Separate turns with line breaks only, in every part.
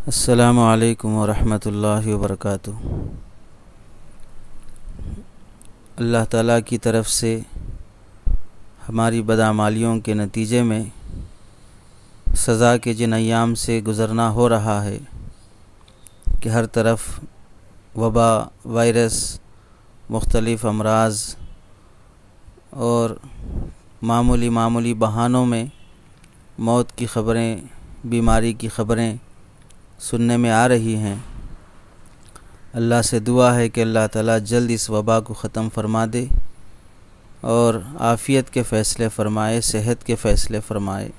السلام علیکم ورحمۃ اللہ وبرکاتہ۔ اللہ تعالیٰ کی طرف سے ہماری بدعمالیوں کے نتیجے میں سزا کے جن ایام سے گزرنا ہو رہا ہے کہ ہر طرف وبا، وائرس، مختلف امراض اور معمولی بہانوں میں موت کی خبریں، بیماری کی خبریں سننے میں آ رہی ہیں۔ اللہ سے دعا ہے کہ اللہ تعالیٰ جلد اس وبا کو ختم فرما دے اور عافیت کے فیصلے فرمائے، صحت کے فیصلے فرمائے۔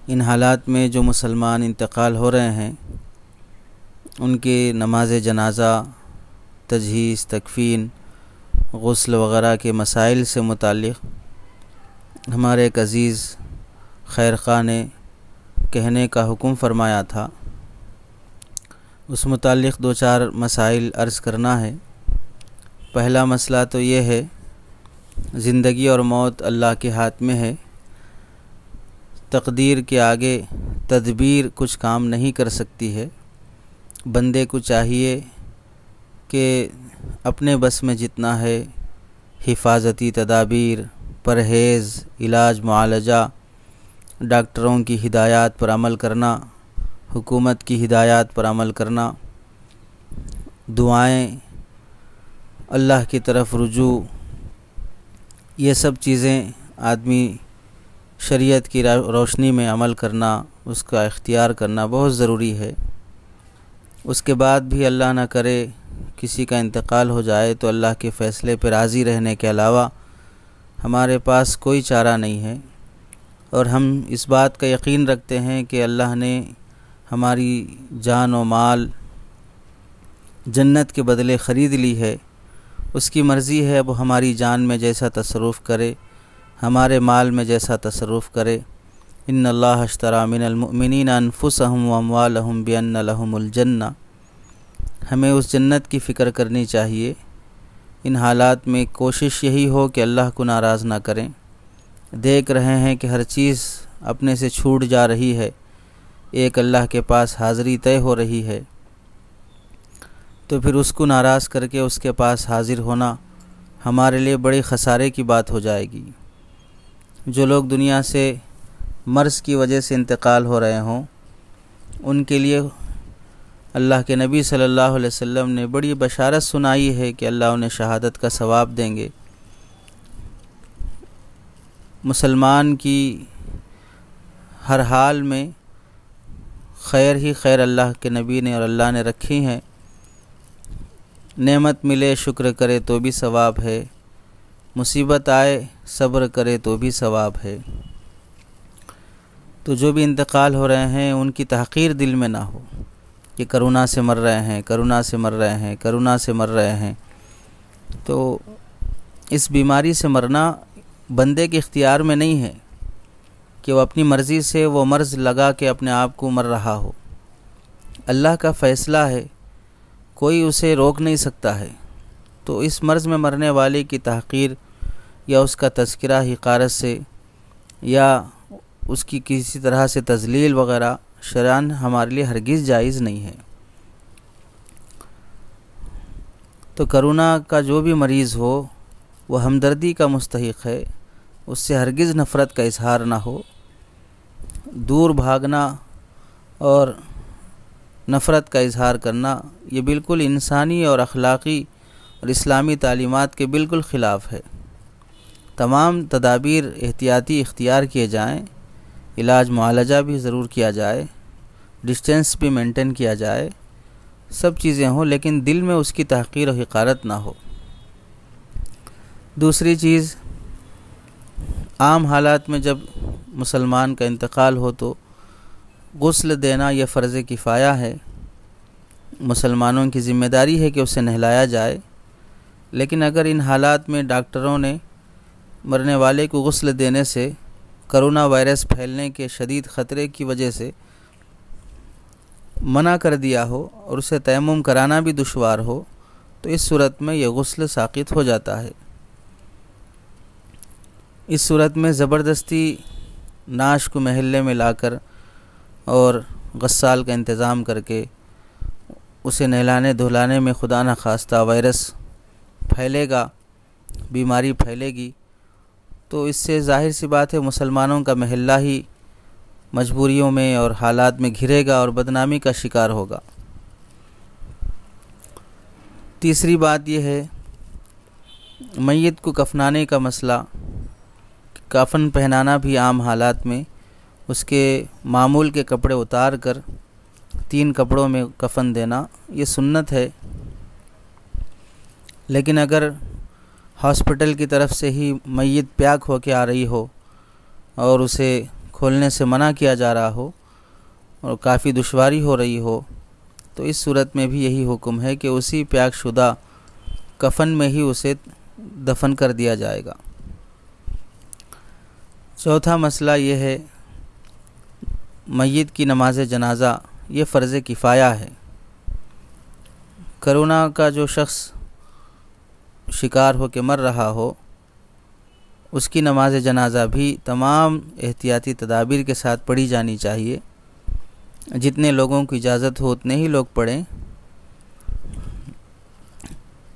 ان حالات میں جو مسلمان انتقال ہو رہے ہیں ان کے نماز جنازہ، تجہیز، تکفین، غسل وغیرہ کے مسائل سے متعلق ہمارے ایک عزیز خیر خواہ نے کہنے کا حکم فرمایا تھا۔ اس متعلق دو چار مسائل عرض کرنا ہے۔ پہلا مسئلہ تو یہ ہے، زندگی اور موت اللہ کے ہاتھ میں ہے، تقدیر کے آگے تدبیر کچھ کام نہیں کر سکتی ہے۔ بندے کو چاہیے کہ اپنے بس میں جتنا ہے حفاظتی تدابیر، پرہیز، علاج، معالجہ، ڈاکٹروں کی ہدایات پر عمل کرنا، حکومت کی ہدایات پر عمل کرنا، دعائیں، اللہ کی طرف رجوع، یہ سب چیزیں آدمی شریعت کی روشنی میں عمل کرنا، اس کا اختیار کرنا بہت ضروری ہے۔ اس کے بعد بھی اللہ نہ کرے کسی کا انتقال ہو جائے تو اللہ کے فیصلے پر راضی رہنے کے علاوہ ہمارے پاس کوئی چارہ نہیں ہے، اور ہم اس بات کا یقین رکھتے ہیں کہ اللہ نے ہماری جان و مال جنت کے بدلے خرید لی ہے۔ اس کی مرضی ہے وہ ہماری جان میں جیسا تصرف کرے، ہمارے مال میں جیسا تصرف کرے۔ ان اللہ اشتری من المؤمنین انفسهم واموالهم بان لهم الجنہ۔ ہمیں اس جنت کی فکر کرنی چاہیے۔ ان حالات میں کوشش یہی ہو کہ اللہ کو ناراض نہ کریں۔ دیکھ رہے ہیں کہ ہر چیز اپنے سے چھوٹ جا رہی ہے، ایک اللہ کے پاس حاضری طے ہو رہی ہے، تو پھر اس کو ناراض کر کے اس کے پاس حاضر ہونا ہمارے لیے بڑی خسارے کی بات ہو جائے گی۔ جو لوگ دنیا سے مرض کی وجہ سے انتقال ہو رہے ہوں ان کے لیے اللہ کے نبی صلی اللہ علیہ وسلم نے بڑی بشارت سنائی ہے کہ اللہ انہیں شہادت کا ثواب دیں گے۔ مسلمان کی ہر حال میں خیر ہی خیر اللہ کے نبی نے اور اللہ نے رکھی ہیں۔ نعمت ملے شکر کرے تو بھی ثواب ہے، مصیبت آئے صبر کرے تو بھی ثواب ہے۔ تو جو بھی انتقال ہو رہے ہیں ان کی تحقیر دل میں نہ ہو کہ کرونا سے مر رہے ہیں، کرونا سے مر رہے ہیں، کرونا سے مر رہے ہیں۔ تو اس بیماری سے مرنا بندے کے اختیار میں نہیں ہے کہ وہ اپنی مرضی سے وہ مرض لگا کے اپنے آپ کو مر رہا ہو۔ اللہ کا فیصلہ ہے، کوئی اسے روک نہیں سکتا ہے۔ تو اس مرض میں مرنے والے کی تحقیر یا اس کا تذکرہ حقارت سے یا اس کی کسی طرح سے تذلیل وغیرہ شرعاً ہمارے لیے ہرگز جائز نہیں ہے۔ تو کرونا کا جو بھی مریض ہو وہ ہمدردی کا مستحق ہے، اس سے ہرگز نفرت کا اظہار نہ ہو۔ دور بھاگنا اور نفرت کا اظہار کرنا یہ بالکل انسانی اور اخلاقی اور اسلامی تعلیمات کے بالکل خلاف ہے۔ تمام تدابیر احتیاطی اختیار کیے جائیں، علاج معالجہ بھی ضرور کیا جائے، ڈسٹینس بھی مینٹین کیا جائے، سب چیزیں ہوں، لیکن دل میں اس کی تحقیر و حقارت نہ ہو۔ دوسری چیز، عام حالات میں جب مسلمان کا انتقال ہو تو غسل دینا یہ فرض کفایہ ہے، مسلمانوں کی ذمہ داری ہے کہ اسے نہلایا جائے۔ لیکن اگر ان حالات میں ڈاکٹروں نے مرنے والے کو غسل دینے سے کرونا وائرس پھیلنے کے شدید خطرے کی وجہ سے منع کر دیا ہو اور اسے تیمم کرانا بھی دشوار ہو تو اس صورت میں یہ غسل ساقط ہو جاتا ہے۔ اس صورت میں زبردستی ناش کو محلے میں لا کر اور غسال کا انتظام کر کے اسے نہلانے دھلانے میں خدا نخواستہ وائرس پھیلے گا، بیماری پھیلے گی، تو اس سے ظاہر سی بات ہے مسلمانوں کا محلہ ہی مجبوریوں میں اور حالات میں گھرے گا اور بدنامی کا شکار ہوگا۔ تیسری بات یہ ہے میت کو کفنانے کا مسئلہ، کفن پہنانا بھی عام حالات میں اس کے معمول کے کپڑے اتار کر 3 کپڑوں میں کفن دینا یہ سنت ہے، لیکن اگر ہاسپٹل کی طرف سے ہی میت پیاک ہو کے آ رہی ہو اور اسے کھولنے سے منع کیا جا رہا ہو اور کافی دشواری ہو رہی ہو تو اس صورت میں بھی یہی حکم ہے کہ اسی پیاک شدہ کفن میں ہی اسے دفن کر دیا جائے گا۔ چوتھا مسئلہ یہ ہے میت کی نماز جنازہ یہ فرض کفایہ ہے۔ کرونا کا جو شخص شکار ہو کے مر رہا ہو اس کی نماز جنازہ بھی تمام احتیاطی تدابیر کے ساتھ پڑھی جانی چاہیے، جتنے لوگوں کی اجازت ہو اتنے ہی لوگ پڑھیں۔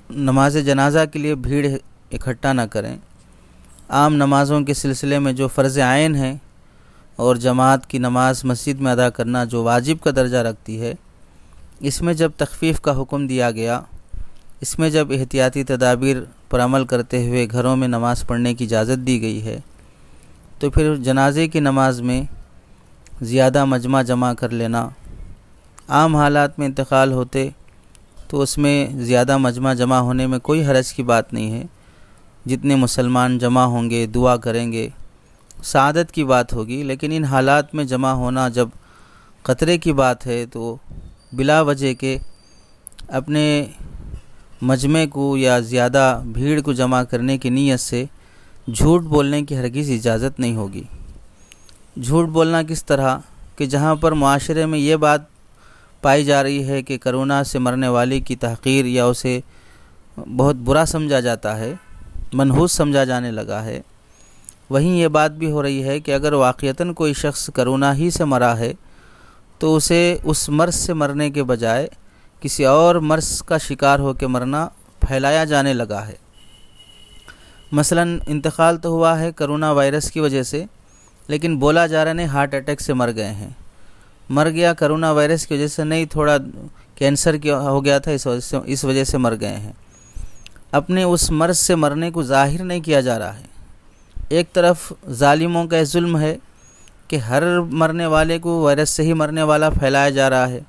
نماز جنازہ کے لیے بھیڑ اکٹھا نہ کریں۔ عام نمازوں کے سلسلے میں جو فرض عین ہیں اور جماعت کی نماز مسجد میں ادا کرنا جو واجب کا درجہ رکھتی ہے، اس میں جب تخفیف کا حکم دیا گیا، اس میں جب احتیاطی تدابیر پر عمل کرتے ہوئے گھروں میں نماز پڑھنے کی اجازت دی گئی ہے، تو پھر جنازے کی نماز میں زیادہ مجمع جمع کر لینا، عام حالات میں انتقال ہوتے تو اس میں زیادہ مجمع جمع ہونے میں کوئی حرج کی بات نہیں ہے، جتنے مسلمان جمع ہوں گے دعا کریں گے سعادت کی بات ہوگی، لیکن ان حالات میں جمع ہونا جب خطرے کی بات ہے تو بلا وجہ کے اپنے مجمع کو یا زیادہ بھیڑ کو جمع کرنے کی نیت سے جھوٹ بولنے کی ہرگز اجازت نہیں ہوگی۔ جھوٹ بولنا کس طرح کہ جہاں پر معاشرے میں یہ بات پائی جا رہی ہے کہ کرونا سے مرنے والے کی تحقیر یا اسے بہت برا سمجھا جاتا ہے، منحوس سمجھا جانے لگا ہے، وہیں یہ بات بھی ہو رہی ہے کہ اگر واقعتاً کوئی شخص کرونا ہی سے مرا ہے تو اسے اس مرض سے مرنے کے بجائے کسی اور مرض کا شکار ہو کے مرنا پھیلایا جانے لگا ہے۔ مثلاً انتقال تو ہوا ہے کرونا وائرس کی وجہ سے، لیکن بولا جا رہا ہے ہارٹ اٹیک سے مر گئے ہیں، مر گیا کرونا وائرس کی وجہ سے نہیں، تھوڑا کینسر کی ہو گیا تھا اس وجہ سے مر گئے ہیں۔ اپنے اس مرض سے مرنے کو ظاہر نہیں کیا جا رہا ہے۔ ایک طرف ظالموں کا ظلم ہے کہ ہر مرنے والے کو وائرس سے ہی مرنے والا پھیلایا جا رہا ہے،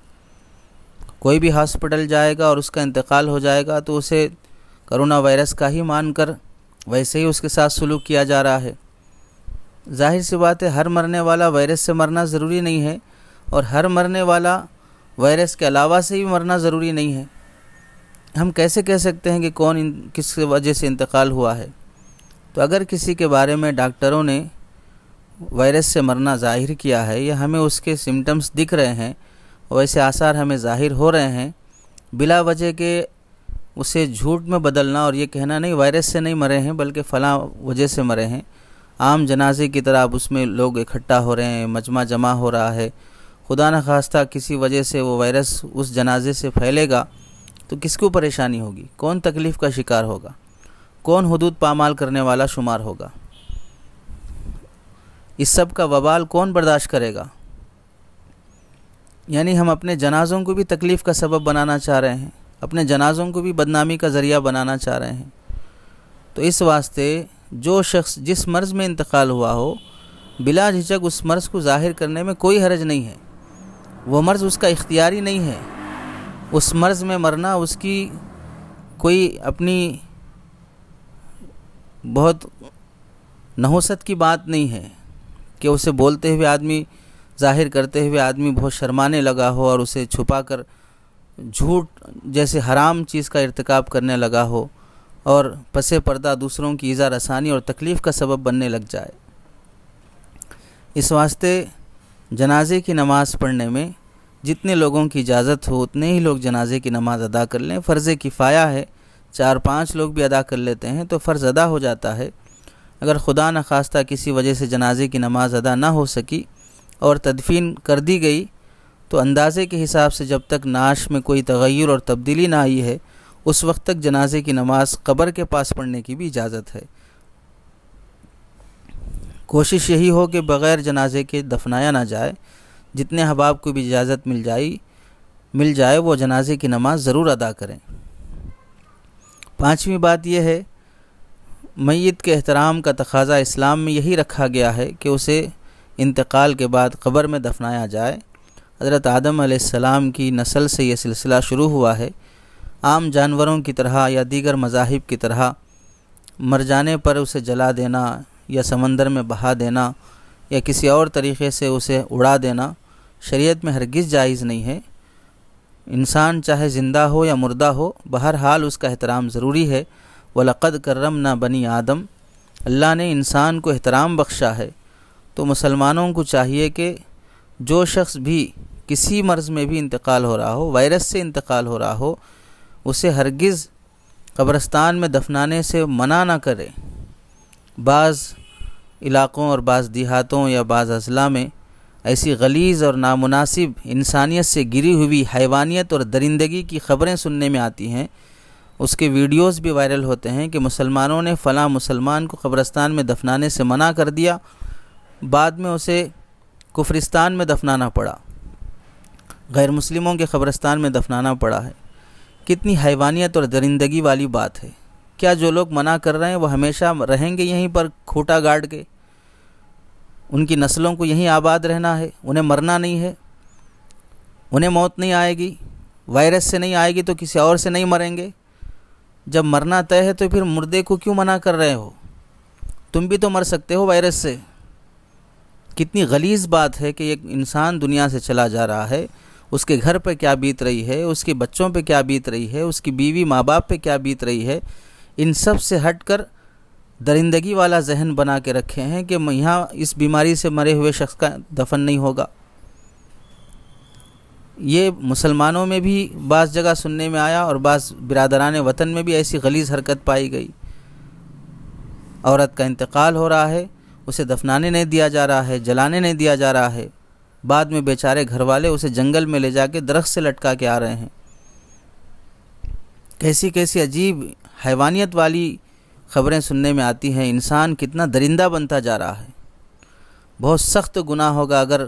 کوئی بھی ہاسپٹل جائے گا اور اس کا انتقال ہو جائے گا تو اسے کرونا وائرس کا ہی مان کر ویسے ہی اس کے ساتھ سلوک کیا جا رہا ہے۔ ظاہر سی بات ہے ہر مرنے والا وائرس سے مرنا ضروری نہیں ہے، اور ہر مرنے والا وائرس کے علاوہ سے بھی مرنا ضروری نہیں ہے۔ ہم کیسے کہہ سکتے ہیں کہ کون کس وجہ سے انتقال ہوا ہے؟ تو اگر کسی کے بارے میں ڈاکٹروں نے وائرس سے مرنا ظاہر کیا ہے یا ہمیں اس کے سمٹمز دکھ رہے ہیں، ویسے آثار ہمیں ظاہر ہو رہے ہیں، بلا وجہ کے اسے جھوٹ میں بدلنا اور یہ کہنا نہیں وائرس سے نہیں مرے ہیں بلکہ فلاں وجہ سے مرے ہیں، عام جنازے کی طرح اب اس میں لوگ اکٹھا ہو رہے ہیں، مجمع جمع ہو رہا ہے، خدا نخواستہ کسی وجہ سے وہ وائرس اس جنازے سے پھیلے گا تو کس کو پریشانی ہوگی؟ کون تکلیف کا شکار ہوگا؟ کون حدود پامال کرنے والا شمار ہوگا؟ اس سب کا وبال کون برداشت کرے گا؟ یعنی ہم اپنے جنازوں کو بھی تکلیف کا سبب بنانا چاہ رہے ہیں، اپنے جنازوں کو بھی بدنامی کا ذریعہ بنانا چاہ رہے ہیں۔ تو اس واسطے جو شخص جس مرض میں انتقال ہوا ہو بلا جھجک اس مرض کو ظاہر کرنے میں کوئی حرج نہیں ہے، وہ مرض اس کا اختیاری نہیں ہے، اس مرض میں مرنا اس کی کوئی اپنی بہت نحوست کی بات نہیں ہے کہ اسے بولتے ہوئے آدمی ظاہر کرتے ہوئے آدمی بہت شرمانے لگا ہو اور اسے چھپا کر جھوٹ جیسے حرام چیز کا ارتکاب کرنے لگا ہو اور پس پردہ دوسروں کی ایذا رسانی اور تکلیف کا سبب بننے لگ جائے۔ اس واسطے جنازے کی نماز پڑھنے میں جتنے لوگوں کی اجازت ہو اتنے ہی لوگ جنازے کی نماز ادا کر لیں۔ فرض کفایہ ہے، 4-5 لوگ بھی ادا کر لیتے ہیں تو فرض ادا ہو جاتا ہے۔ اگر خدا نخواستہ کسی وجہ سے جنازے کی نماز ادا نہ ہو سکی اور تدفین کر دی گئی تو اندازے کے حساب سے جب تک نعش میں کوئی تغیر اور تبدیلی نہ آئی ہے اس وقت تک جنازے کی نماز قبر کے پاس پڑھنے کی بھی اجازت ہے۔ کوشش یہی ہو کہ بغیر جنازے کے دفنایا نہ جائے، جتنے احباب کو بھی اجازت مل جائے وہ جنازے کی نماز ضرور ادا کریں۔ پانچویں بات یہ ہے، میت کے احترام کا تقاضا اسلام میں یہی رکھا گیا ہے کہ اسے انتقال کے بعد قبر میں دفنایا جائے۔ حضرت آدم علیہ السلام کی نسل سے یہ سلسلہ شروع ہوا ہے۔ عام جانوروں کی طرح یا دیگر مذاہب کی طرح مر جانے پر اسے جلا دینا یا سمندر میں بہا دینا یا کسی اور طریقے سے اسے اڑا دینا شریعت میں ہرگز جائز نہیں ہے۔ انسان چاہے زندہ ہو یا مردہ ہو، بہرحال اس کا احترام ضروری ہے۔ وَلَقَدْ كَرَّمْنَا بَنِي آدم، اللہ نے انسان کو احترام بخشا ہے۔ تو مسلمانوں کو چاہیے کہ جو شخص بھی کسی مرض میں بھی انتقال ہو رہا ہو، وائرس سے انتقال ہو رہا ہو، اسے ہرگز قبرستان میں دفنانے سے منع نہ کرے۔ بعض علاقوں اور بعض دیہاتوں یا بعض اضلاع میں ایسی غلیظ اور نامناسب انسانیت سے گری ہوئی حیوانیت اور درندگی کی خبریں سننے میں آتی ہیں، اس کے ویڈیوز بھی وائرل ہوتے ہیں کہ مسلمانوں نے فلاں مسلمان کو قبرستان میں دفنانے سے منع کر دیا، بعد میں اسے کفرستان میں دفنانا پڑا، غیر مسلموں کے قبرستان میں دفنانا پڑا ہے۔ کتنی حیوانیت اور درندگی والی بات ہے۔ کیا جو لوگ منع کر رہے ہیں وہ ہمیشہ رہیں گے یہیں پر کھوٹا گاڑ کے؟ ان کی نسلوں کو یہیں آباد رہنا ہے، انہیں مرنا نہیں ہے، انہیں موت نہیں آئے گی، وائرس سے نہیں آئے گی تو کسی اور سے نہیں مریں گے۔ جب مرنا طے ہے تو پھر مردے کو کیوں منع کر رہے ہو؟ تم بھی تو مر سکتے ہو وائرس سے۔ کتنی غلیظ بات ہے کہ ایک انسان دنیا سے چلا جا رہا ہے، اس کے گھر پہ کیا بیت رہی ہے، اس کے بچوں پہ کیا بیت رہی ہے، اس کی بیوی ماں باپ پہ کیا بیت رہی ہے، ان سب سے ہٹ کر درندگی والا ذہن بنا کے رکھے ہیں کہ یہاں اس بیماری سے مرے ہوئے شخص کا دفن نہیں ہوگا۔ یہ مسلمانوں میں بھی بعض جگہ سننے میں آیا اور بعض برادران وطن میں بھی ایسی غلیظ حرکت پائی گئی۔ عورت کا انتقال ہو رہا ہے، اسے دفنانے نہیں دیا جا رہا ہے، جلانے نہیں دیا جا رہا ہے، بعد میں بیچارے گھر والے اسے جنگل میں لے جا کے درخت سے لٹکا کے آ رہے ہیں۔ کیسی کیسی عجیب حیوانیت والی خبریں سننے میں آتی ہیں۔ انسان کتنا درندہ بنتا جا رہا ہے۔ بہت سخت گناہ ہوگا اگر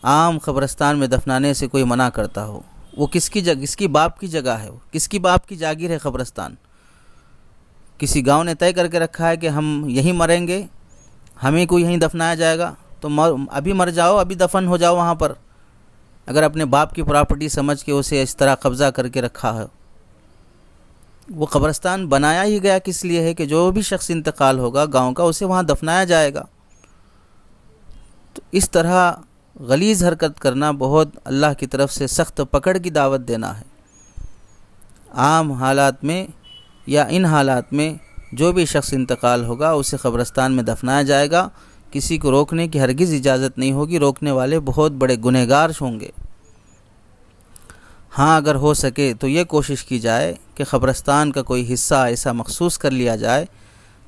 عام قبرستان میں دفنانے سے کوئی منع کرتا ہو۔ وہ کس کی باپ کی جگہ ہے، وہ کس کی باپ کی جاگیر ہے قبرستان؟ کسی گاؤں نے طے کر کے رکھا ہے کہ ہم یہیں مریں گے، ہمیں کو یہیں دفنایا جائے گا، تو ابھی مر جاؤ، ابھی دفن ہو جاؤ وہاں پر، اگر اپنے باپ کی پراپرٹی سمجھ کے اسے اس طرح قبضہ کر کے رکھا ہے۔ وہ قبرستان بنایا ہی گیا کس لیے ہے کہ جو بھی شخص انتقال ہوگا گاؤں کا اسے وہاں دفنایا جائے گا۔ تو اس طرح غلیظ حرکت کرنا بہت اللہ کی طرف سے سخت پکڑ کی دعوت دینا ہے۔ عام حالات میں یا ان حالات میں جو بھی شخص انتقال ہوگا اسے قبرستان میں دفنایا جائے گا، کسی کو روکنے کی ہرگز اجازت نہیں ہوگی، روکنے والے بہت بڑے گنہگار ہوں گے۔ ہاں اگر ہو سکے تو یہ کوشش کی جائے کہ قبرستان کا کوئی حصہ ایسا مخصوص کر لیا جائے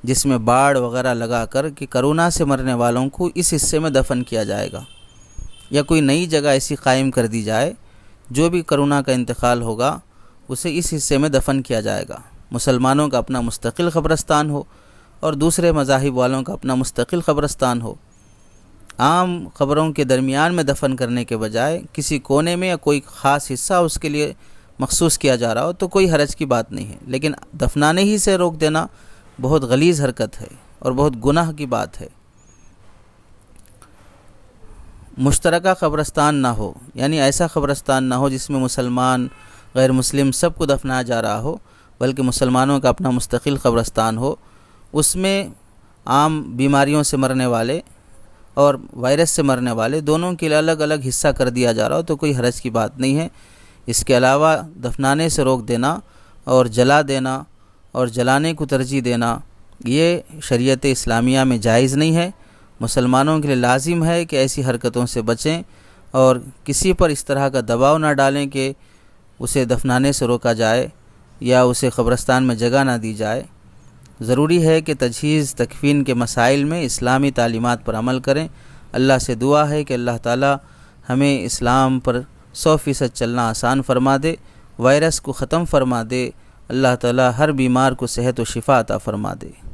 جس میں باڑ وغیرہ لگا کر کہ کرونا سے مرنے والوں کو اس حصے میں دفن کیا جائے گا، یا کوئی نئی جگہ ایسی قائم کر دی جائے جو بھی کرونا کا انتقال ہوگا اسے اس حصے میں دفن کیا جائے گا۔ مسلمانوں کا اپنا مستقل قبرستان ہو اور دوسرے مذاہب والوں کا اپنا مستقل قبرستان ہو۔ عام قبروں کے درمیان میں دفن کرنے کے بجائے کسی کونے میں یا کوئی خاص حصہ اس کے لیے مخصوص کیا جا رہا ہو تو کوئی حرج کی بات نہیں ہے، لیکن دفنانے ہی سے روک دینا بہت غلیظ حرکت ہے اور بہت گناہ کی بات ہے۔ مشترکہ قبرستان نہ ہو، یعنی ایسا قبرستان نہ ہو جس میں مسلمان غیر مسلم سب کو دفنایا جا رہا ہو، بلکہ مسلمانوں کا اپنا مستقل قبرستان ہو، اس میں عام بیماریوں سے مرنے والے اور وائرس سے مرنے والے دونوں کے لیے الگ الگ حصہ کر دیا جا رہا ہو تو کوئی حرج کی بات نہیں ہے۔ اس کے علاوہ دفنانے سے روک دینا اور جلا دینا اور جلانے کو ترجیح دینا یہ شریعت اسلامیہ میں جائز نہیں ہے۔ مسلمانوں کے لیے لازم ہے کہ ایسی حرکتوں سے بچیں اور کسی پر اس طرح کا دباؤ نہ ڈالیں کہ اسے دفنانے سے روکا جائے یا اسے قبرستان میں جگہ نہ دی جائے۔ ضروری ہے کہ تجہیز تکفین کے مسائل میں اسلامی تعلیمات پر عمل کریں۔ اللہ سے دعا ہے کہ اللہ تعالی ہمیں اسلام پر 100% چلنا آسان فرما دے، وائرس کو ختم فرما دے، اللہ تعالی ہر بیمار کو صحت و شفا عطا فرما دے۔